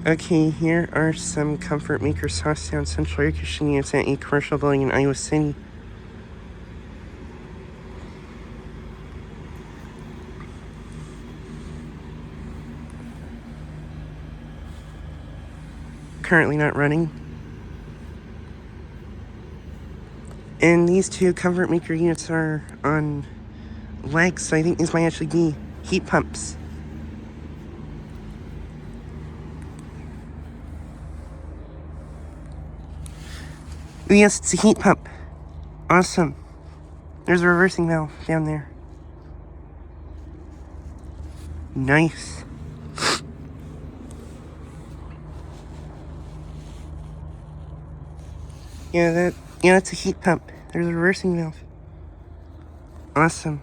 Okay, here are some Comfortmaker SoftSound central air conditioning units at a commercial building in Iowa City. Currently not running. And these two Comfortmaker units are on legs, so I think these might actually be heat pumps. Yes, it's a heat pump. Awesome. There's a reversing valve down there. Nice. Yeah, that's a heat pump. There's a reversing valve. Awesome.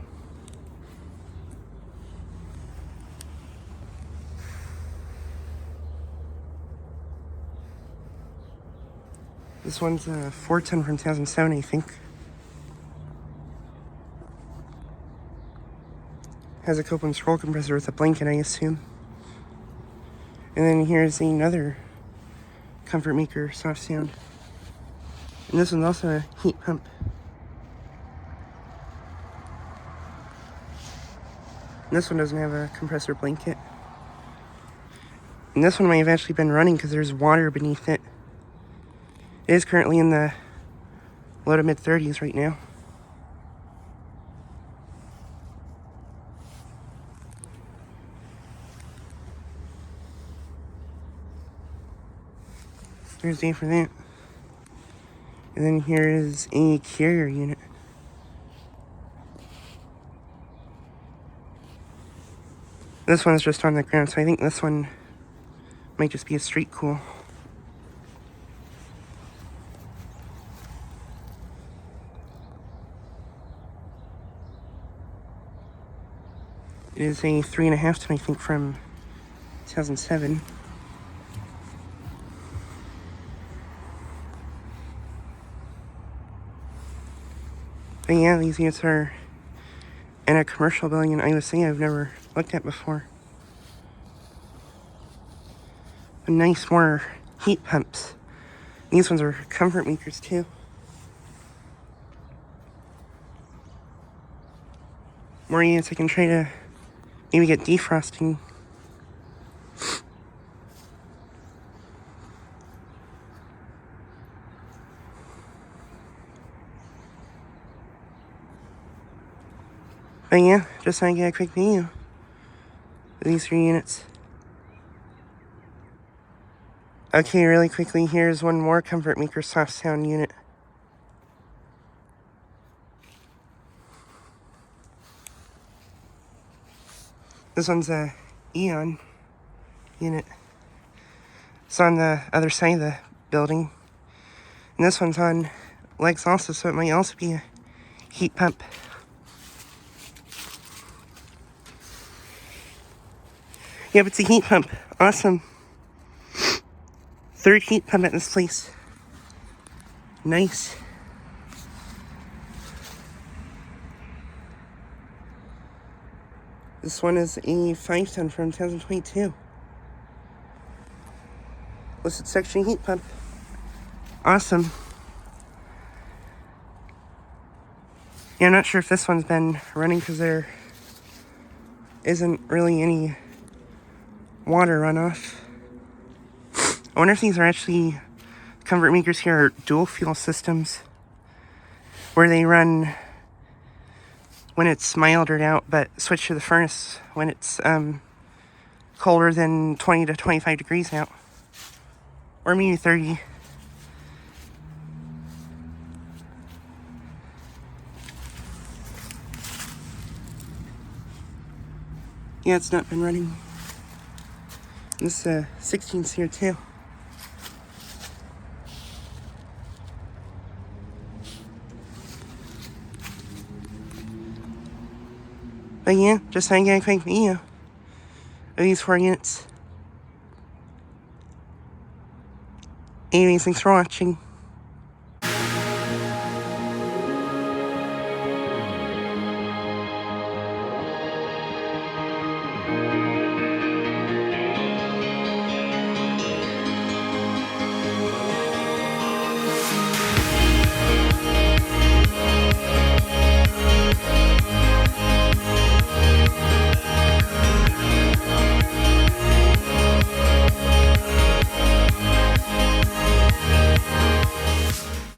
This one's a 4-ton from 2007, I think. Has a Copeland's roll compressor with a blanket, I assume. And then here's another Comfortmaker SoftSound. And this one's also a heat pump. And this one doesn't have a compressor blanket. And this one might have actually been running because there's water beneath it. It is currently in the low to mid 30s right now. There's A for that. And then here is a carrier unit. This one's just on the ground, so I think this one might just be a street cool. It is a 3.5 ton, I think, from 2007. But yeah, these units are in a commercial building in Iowa City I've never looked at before. But nice, more heat pumps. These ones are Comfortmakers too. More units I can try to maybe get defrosting. But yeah, just so I get a quick video of these 3 units. Okay, really quickly, here's one more Comfortmaker SoftSound unit. This one's a Eon unit. It's on the other side of the building. And this one's on legs also, so it might also be a heat pump. Yep, it's a heat pump. Awesome. 3rd heat pump at this place. Nice. This one is a 5-ton from 2022. Listed section heat pump. Awesome. Yeah, I'm not sure if this one's been running because there isn't really any water runoff. I wonder if these are actually Comfortmakers here are dual fuel systems where they run when it's milder out, but switch to the furnace when it's colder than 20 to 25 degrees out, or maybe 30. Yeah, it's not been running. This 16's here too. But yeah, just so I get a quick video of these 4 units. Anyways, thanks for watching.